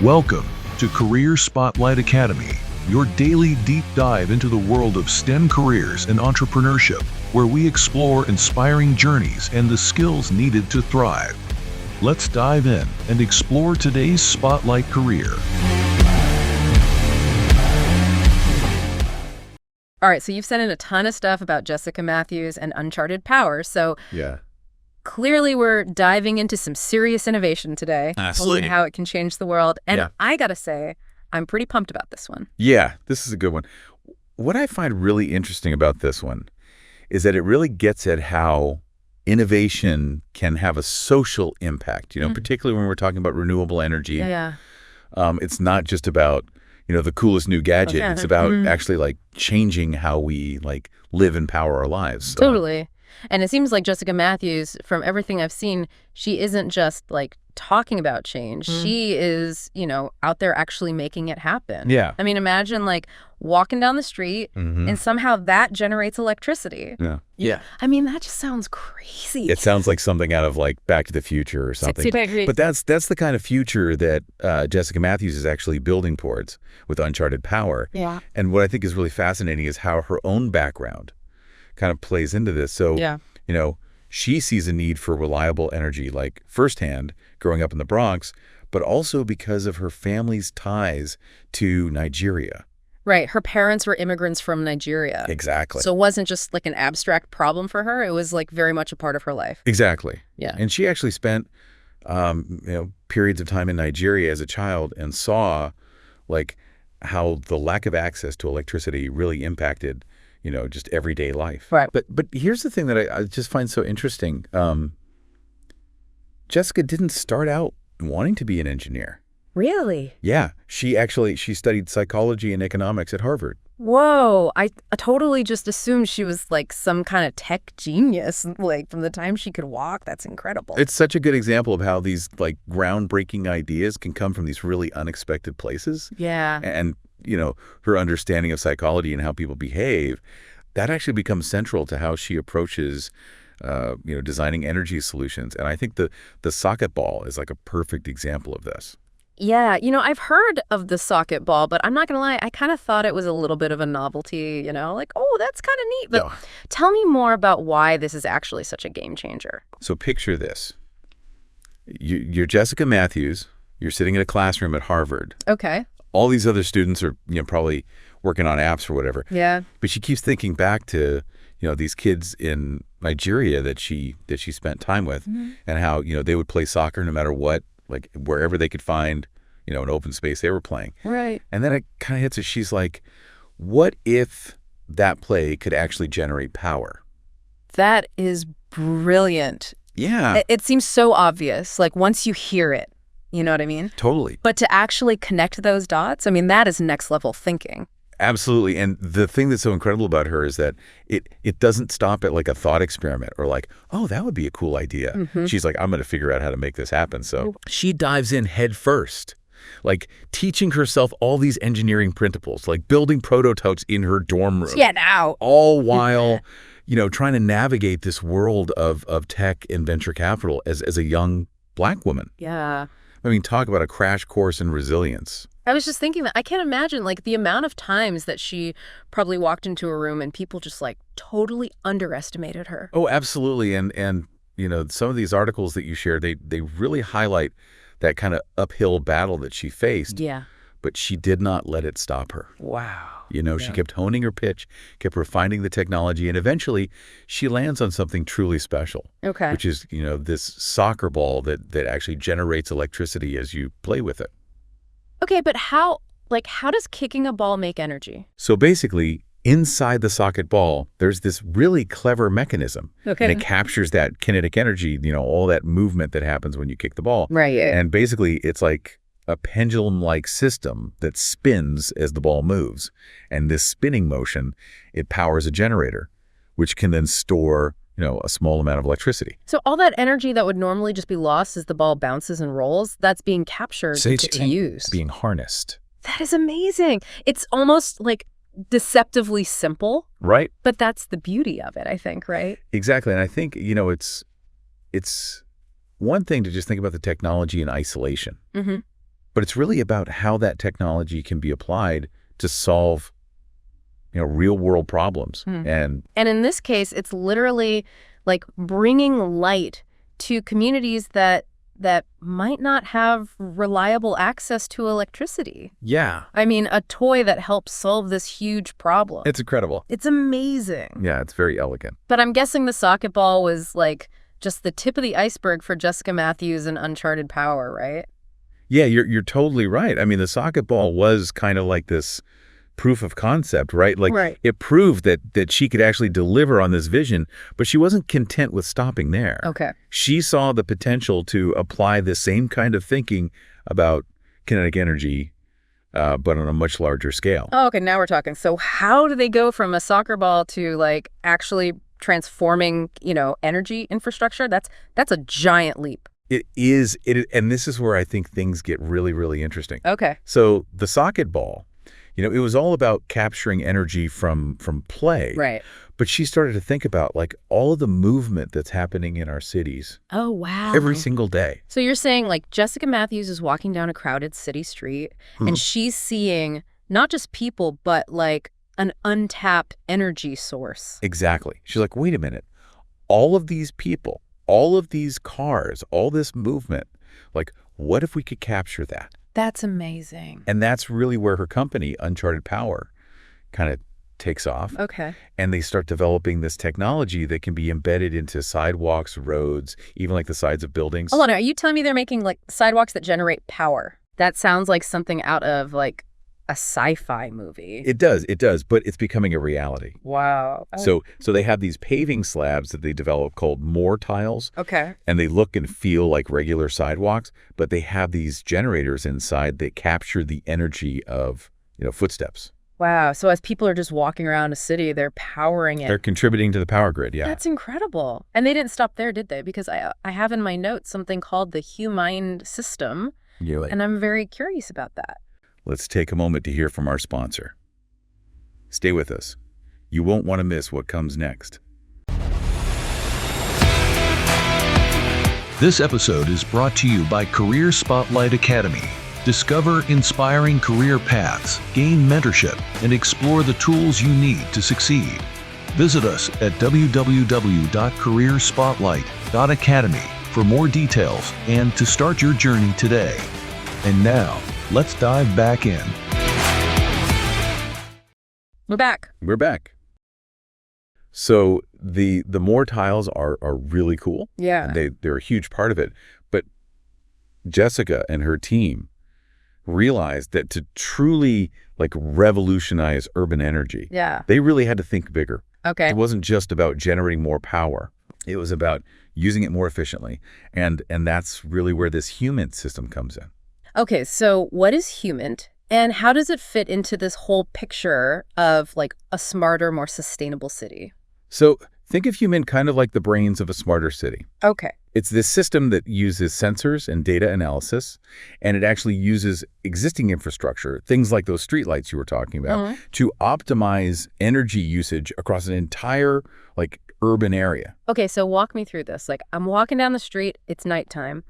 Welcome to Career Spotlight Academy, your daily deep dive into the world of STEM careers and entrepreneurship, where we explore inspiring journeys and the skills needed to thrive. Let's dive in and explore today's Spotlight career. All right, so you've sent in a ton of stuff about Jessica Matthews and Uncharted Power, so Yeah. clearly we're diving into some serious innovation today. Absolutely. And how it can change the world. And Yeah. I gotta say, I'm pretty pumped about this one. Yeah, this is a good one. What I find really interesting about this one is that it really gets at how innovation can have a social impact, particularly when we're talking about renewable energy. Yeah. It's not just about, the coolest new gadget. Yeah. It's about actually changing how we live and power our lives. So, Totally. And it seems like Jessica Matthews, from everything I've seen, she isn't just talking about change. She is, out there actually making it happen. Yeah. I mean, imagine walking down the street and somehow that generates electricity. Yeah. Yeah. I mean, that just sounds crazy. It sounds like something out of Back to the Future or something. But that's the kind of future that Jessica Matthews is actually building towards with Uncharted Power. Yeah. And what I think is really fascinating is how her own background kind of plays into this. So, she sees a need for reliable energy, firsthand, growing up in the Bronx, but also because of her family's ties to Nigeria. Right. Her parents were immigrants from Nigeria. Exactly. So it wasn't just an abstract problem for her. It was very much a part of her life. Exactly. Yeah. And she actually spent, periods of time in Nigeria as a child and saw how the lack of access to electricity really impacted, just everyday life. Right. But here's the thing that I just find so interesting. Jessica didn't start out wanting to be an engineer. Really? Yeah. She studied psychology and economics at Harvard. Whoa. I totally just assumed she was some kind of tech genius, from the time she could walk. That's incredible. It's such a good example of how these groundbreaking ideas can come from these really unexpected places. Yeah. And, her understanding of psychology and how people behave, that actually becomes central to how she approaches designing energy solutions. And I think the socket ball is a perfect example of this. Yeah. I've heard of the socket ball, but I'm not going to lie, I kind of thought it was a little bit of a novelty, oh, that's kind of neat. But tell me more about why this is actually such a game changer. So picture this. You're Jessica Matthews. You're sitting in a classroom at Harvard. Okay. All these other students are probably working on apps or whatever. Yeah. But she keeps thinking back to these kids in Nigeria that she spent time with, and how they would play soccer no matter what, wherever they could find an open space they were playing. Right. And then it kind of hits her. She's like, what if that play could actually generate power? That is brilliant. Yeah. It seems so obvious. Once you hear it, you know what I mean? Totally. But to actually connect those dots, I mean, that is next level thinking. Absolutely. And the thing that's so incredible about her is that it doesn't stop at a thought experiment or oh, that would be a cool idea. She's like, I'm going to figure out how to make this happen. So she dives in head first, teaching herself all these engineering principles, building prototypes in her dorm room. Yeah, now. All while, trying to navigate this world of tech and venture capital as a young Black woman. Yeah. I mean, talk about a crash course in resilience. I was just thinking that I can't imagine the amount of times that she probably walked into a room and people just totally underestimated her. Oh, absolutely. And some of these articles that you shared, they really highlight that kind of uphill battle that she faced. Yeah. But she did not let it stop her. Wow. She kept honing her pitch, kept refining the technology, and eventually she lands on something truly special. Okay. Which is, this soccer ball that actually generates electricity as you play with it. Okay, but how does kicking a ball make energy? So basically, inside the socket ball, there's this really clever mechanism. Okay. And it captures that kinetic energy, all that movement that happens when you kick the ball. Right. And basically, it's like a pendulum-like system that spins as the ball moves. And this spinning motion, it powers a generator, which can then store, a small amount of electricity. So all that energy that would normally just be lost as the ball bounces and rolls, that's being captured to use. Being harnessed. That is amazing. It's almost deceptively simple. Right. But that's the beauty of it, I think, right? Exactly. And I think, it's one thing to just think about the technology in isolation. but it's really about how that technology can be applied to solve real world problems. And in this case, it's literally like bringing light to communities that might not have reliable access to electricity. yeah, I mean, a toy that helps solve this huge problem. it's incredible. It's amazing. Yeah, it's very elegant. But I'm guessing the socket ball was like just the tip of the iceberg for Jessica Matthews and Uncharted Power, right? Yeah, you're totally right. I mean, the socket ball was kind of like this proof of concept, right? Like Right. it proved that she could actually deliver on this vision, but she wasn't content with stopping there. Okay. She saw the potential to apply the same kind of thinking about kinetic energy, but on a much larger scale. Oh, okay, now we're talking. So how do they go from a soccer ball to like actually transforming, energy infrastructure? That's a giant leap. It is, and this is where I think things get really, really interesting. Okay. So the socket ball, it was all about capturing energy from play. Right. But she started to think about like all of the movement that's happening in our cities Oh, wow. every single day. So you're saying like Jessica Matthews is walking down a crowded city street and she's seeing not just people, but like an untapped energy source. Exactly. She's like, wait a minute. All of these people, all of these cars, all this movement, like what if we could capture that? That's amazing. And that's really where her company, Uncharted Power, kind of takes off. Okay. And they start developing this technology that can be embedded into sidewalks, roads, even like the sides of buildings. Hold on, are you telling me they're making like sidewalks that generate power? That sounds like something out of like a sci-fi movie. It does, but it's becoming a reality. Wow. So they have these paving slabs that they develop called Moore tiles. Okay. And they look and feel like regular sidewalks, but they have these generators inside that capture the energy of, footsteps. Wow. So as people are just walking around a city, they're powering it. They're contributing to the power grid, yeah. That's incredible. And they didn't stop there, did they? Because I have in my notes something called the HuMind system, and I'm very curious about that. Let's take a moment to hear from our sponsor. Stay with us. You won't want to miss what comes next. This episode is brought to you by Career Spotlight Academy. Discover inspiring career paths, gain mentorship, and explore the tools you need to succeed. Visit us at www.careerspotlight.academy for more details and to start your journey today. And now, let's dive back in. We're back. We're back. So the Moore tiles are really cool. Yeah. And they're a huge part of it. But Jessica and her team realized that to truly like revolutionize urban energy, they really had to think bigger. Okay. It wasn't just about generating more power. It was about using it more efficiently. And that's really where this HuMind system comes in. Okay, so what is HuMind and how does it fit into this whole picture of like a smarter, more sustainable city? So think of HuMind kind of like the brains of a smarter city. Okay. It's this system that uses sensors and data analysis, and it actually uses existing infrastructure, things like those streetlights you were talking about, to optimize energy usage across an entire like urban area. Okay, so walk me through this. Like I'm walking down the street, it's nighttime,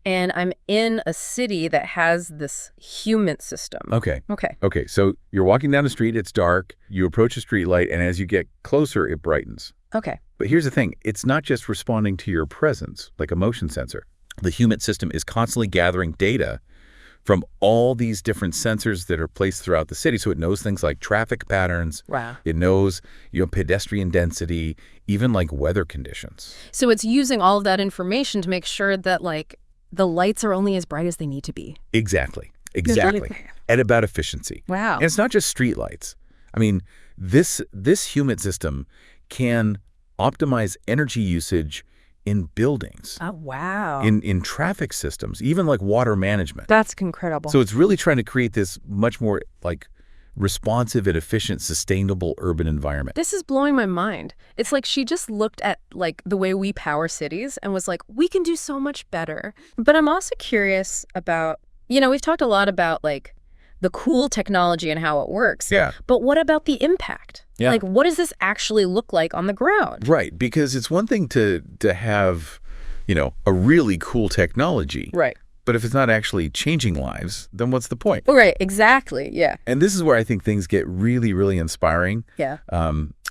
and I'm in a city that has this HuMind system. Okay. Okay. So you're walking down the street, it's dark, you approach a streetlight, and as you get closer, it brightens. Okay. But here's the thing, it's not just responding to your presence, like a motion sensor. The HuMind system is constantly gathering data from all these different sensors that are placed throughout the city. So it knows things like traffic patterns. Wow. It knows, pedestrian density, even like weather conditions. So it's using all of that information to make sure that like the lights are only as bright as they need to be. Exactly. And about efficiency. Wow. And it's not just street lights. I mean, this HuMind system can optimize energy usage in buildings. Oh, wow. In traffic systems, even like water management. That's incredible. So it's really trying to create this much more like responsive and efficient, sustainable urban environment. This is blowing my mind. It's like she just looked at like the way we power cities and was like, we can do so much better. But I'm also curious about, we've talked a lot about like the cool technology and how it works. Yeah. But what about the impact? Yeah. Like, what does this actually look like on the ground? Right, because it's one thing to have, a really cool technology. Right. But if it's not actually changing lives, then what's the point? Right, exactly, yeah. And this is where I think things get really, really inspiring. Yeah.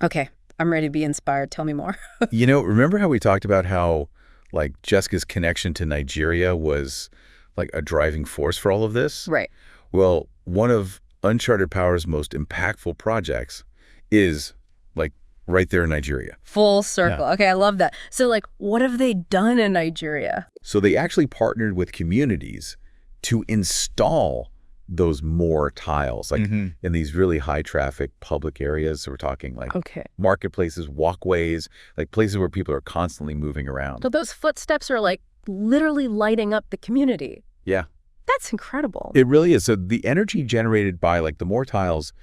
Okay, I'm ready to be inspired. Tell me more. Remember how we talked about how, like, Jessica's connection to Nigeria was, like, a driving force for all of this? Right. Well, one of Uncharted Power's most impactful projects is, like, right there in Nigeria. Full circle. Yeah. Okay, I love that. So, like, what have they done in Nigeria? So they actually partnered with communities to install those more tiles, like in these really high traffic public areas. So we're talking like marketplaces, walkways, like places where people are constantly moving around. So those footsteps are like literally lighting up the community. Yeah. That's incredible. It really is. So the energy generated by like the more tiles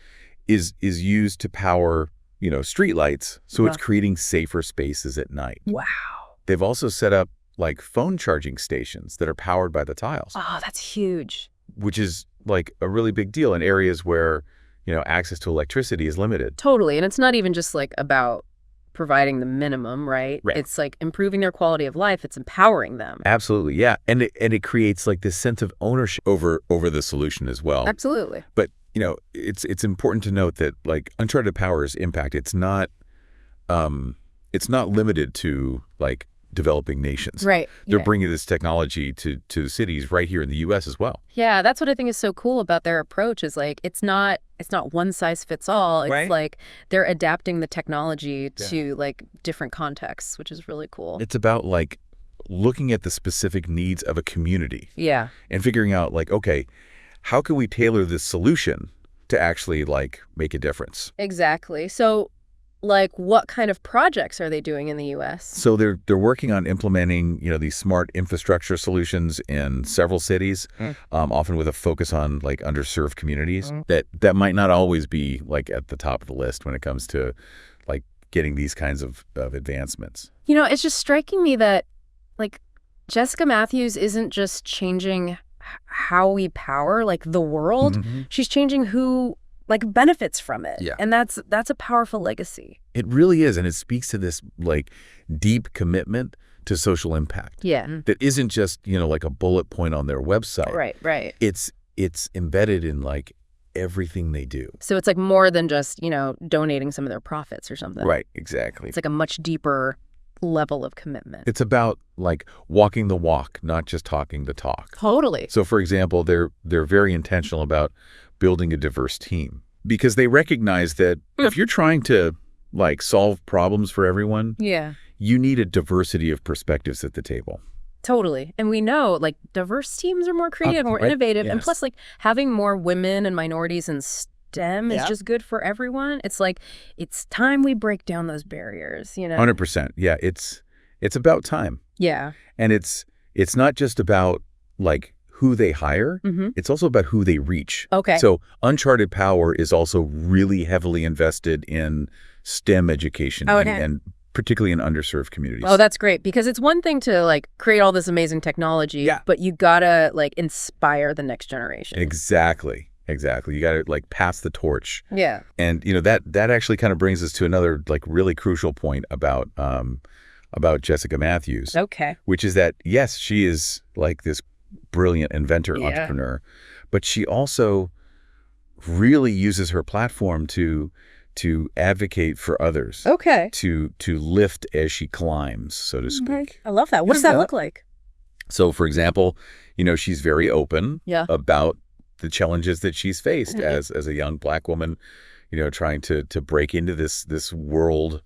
is used to power, street lights. So it's creating safer spaces at night. Wow. They've also set up like phone charging stations that are powered by the tiles. Oh, that's huge. Which is like a really big deal in areas where, access to electricity is limited. Totally. And it's not even just like about providing the minimum, right? It's like improving their quality of life. It's empowering them. Absolutely. Yeah. And it creates like this sense of ownership over the solution as well. Absolutely. But, it's important to note that like Uncharted Power's impact, it's not limited to like developing nations. Right. They're bringing this technology to cities right here in the U.S. as well. Yeah, that's what I think is so cool about their approach is like it's not one size fits all. It's like they're adapting the technology to like different contexts, which is really cool. It's about like looking at the specific needs of a community. Yeah. And figuring out like, okay, how can we tailor this solution to actually like make a difference? Exactly. So like what kind of projects are they doing in the U.S.? So they're working on implementing, these smart infrastructure solutions in several cities, often with a focus on like underserved communities that might not always be like at the top of the list when it comes to like getting these kinds of advancements. It's just striking me that like Jessica Matthews isn't just changing how we power like the world. She's changing who like benefits from it. Yeah. And that's a powerful legacy. It really is. And it speaks to this like deep commitment to social impact. Yeah. That isn't just, like a bullet point on their website. Right. It's embedded in like everything they do. So it's like more than just, donating some of their profits or something. Right, exactly. It's like a much deeper level of commitment. It's about like walking the walk, not just talking the talk. Totally. So for example, they're very intentional about building a diverse team because they recognize that if you're trying to like solve problems for everyone, you need a diversity of perspectives at the table. Totally. And we know like diverse teams are more creative, more innovative. And plus like having more women and minorities in STEM is just good for everyone. It's like, it's time we break down those barriers, 100%. Yeah. It's about time. Yeah. And it's not just about like who they hire, it's also about who they reach. Okay. So Uncharted Power is also really heavily invested in STEM education and particularly in underserved communities. Oh, that's great because it's one thing to like create all this amazing technology, but you gotta like inspire the next generation. Exactly. You gotta like pass the torch. Yeah. And that actually kind of brings us to another like really crucial point about Jessica Matthews. Okay. Which is that yes, she is like this brilliant inventor, entrepreneur, but she also really uses her platform to advocate for others. Okay. To lift as she climbs, so to speak. I love that. What does that look like? So, for example, she's very open about the challenges that she's faced as a young Black woman, trying to break into this world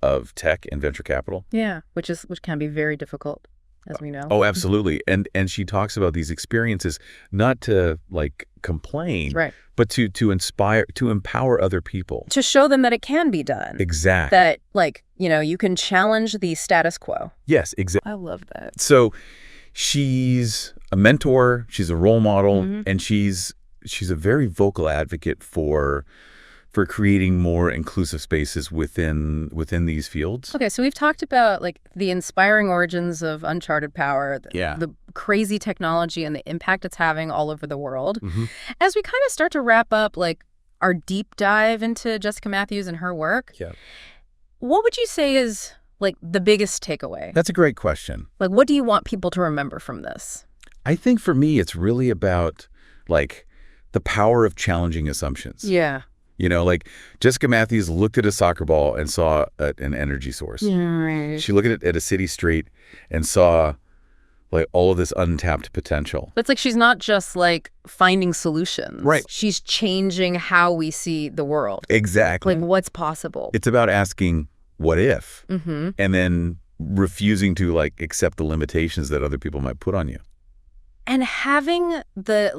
of tech and venture capital. Yeah, which can be very difficult, as we know. Oh, absolutely. And she talks about these experiences not to like complain, but to inspire, to empower other people. To show them that it can be done. Exactly. That like, you can challenge the status quo. Yes, exactly. I love that. So she's a mentor, she's a role model, and she's a very vocal advocate for creating more inclusive spaces within these fields. Okay, so we've talked about like the inspiring origins of Uncharted Power, the crazy technology and the impact it's having all over the world. As we kind of start to wrap up like our deep dive into Jessica Matthews and her work, what would you say is like the biggest takeaway? That's a great question. Like what do you want people to remember from this? I think for me, it's really about like the power of challenging assumptions. Yeah. You know, like Jessica Matthews looked at a soccer ball and saw an energy source. Right. She looked at a city street and saw like all of this untapped potential. But it's like she's not just like finding solutions. Right. She's changing how we see the world. Exactly. Like what's possible. It's about asking what if, Mm-hmm. and then refusing to like accept the limitations that other people might put on you. And having the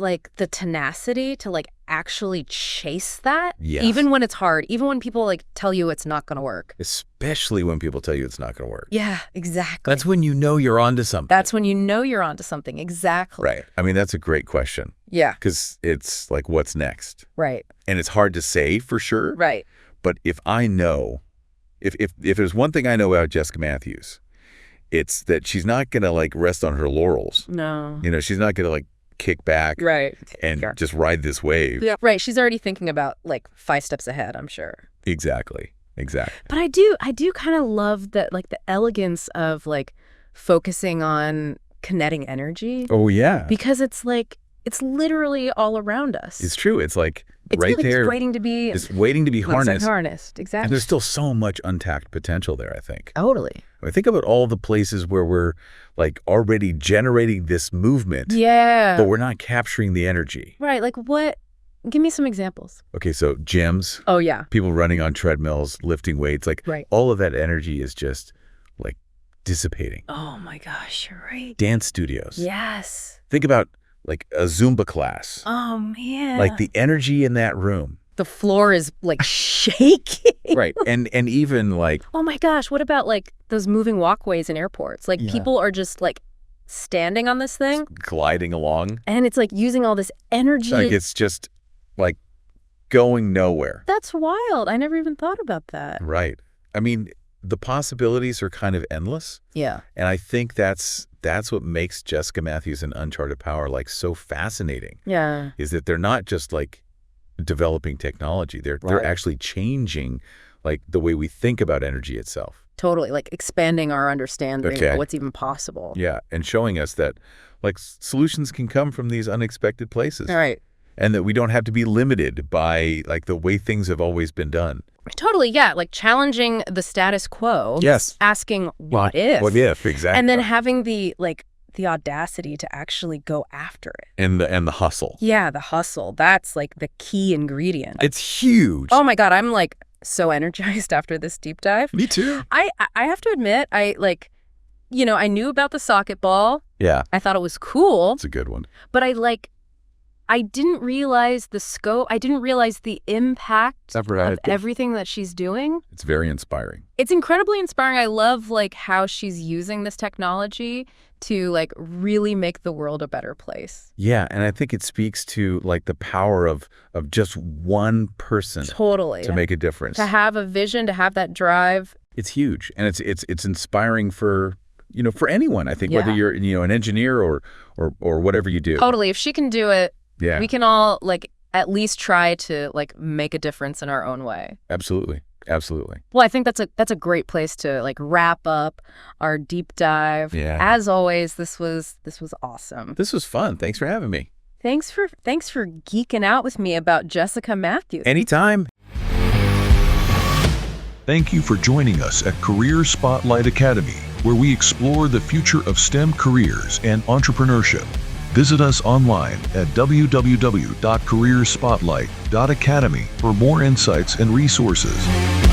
tenacity to like actually chase that, Yes. even when it's hard, even when people like tell you it's not going to work. Especially when people tell you it's not going to work. Yeah, exactly. That's when you know you're onto something. That's when you know you're onto something. Exactly. Right. I mean, that's a great question Yeah. because it's like, what's next? Right. And it's hard to say for sure. Right. But if I know, if there's one thing I know about Jessica Matthews, it's that she's not going to like rest on her laurels. No. You know, she's not going to like kick back Right. and Sure. just ride this wave. Yeah. Right. She's already thinking about like 5 steps ahead, I'm sure. Exactly. Exactly. But I do kind of love that, like the elegance of like focusing on kinetic energy, Oh, yeah. because it's like, it's literally all around us. It's true. It's like It's right like there. It's waiting to be It's waiting to be harnessed. Harnessed, exactly. And there's still so much untapped potential there, I think. Totally. I think about all the places where we're like already generating this movement, Yeah. but we're not capturing the energy. Right. Like what? Give me some examples. Okay, so gyms, Oh, yeah. people running on treadmills, lifting weights, like Right. all of that energy is just like dissipating. Oh, my gosh. You're right. Dance studios. Yes. Think about like a Zumba class. Oh, man. Like the energy in that room. the floor is like shaking. Right. And even like, Oh my gosh, what about like those moving walkways in airports? Like Yeah. people are just like standing on this thing gliding along. and it's like using all this energy. Like it's just like going nowhere. That's wild. I never even thought about that. Right. I mean, the possibilities are kind of endless. Yeah. And I think that's what makes Jessica Matthews and Uncharted Power like so fascinating, Yeah. is that they're not just like developing technology. They're Right. actually changing like the way we think about energy itself. Totally. Like expanding our understanding Okay. of what's even possible. Yeah, and showing us that like solutions can come from these unexpected places. All right. And that we don't have to be limited by like the way things have always been done. Totally. Yeah. Like challenging the status quo. Yes. Asking what if. What if, exactly. And then having the audacity to actually go after it. and the hustle. Yeah. The hustle. That's like the key ingredient. It's huge. Oh my God. I'm like so energized after this deep dive. Me too. I have to admit, I I knew about the socket ball. Yeah, I thought it was cool, it's a good one. but I didn't realize the scope. I didn't realize the impact of everything that she's doing. It's very inspiring. It's incredibly inspiring. I love like how she's using this technology to like really make the world a better place. Yeah, and I think it speaks to like the power of just one person Totally. to make a difference. To have a vision, to have that drive. It's huge, and it's inspiring for for anyone. I think whether Yeah. you're an engineer or whatever you do. Totally. If she can do it, Yeah, we can all like at least try to like make a difference in our own way. absolutely, absolutely. Well, I think that's a great place to like wrap up our deep dive. Yeah. As always, this was awesome. This was fun. Thanks for having me. Thanks for geeking out with me about Jessica Matthews. Anytime. Thank you for joining us at Career Spotlight Academy, where we explore the future of STEM careers and entrepreneurship. Visit us online at www.careerspotlight.academy for more insights and resources.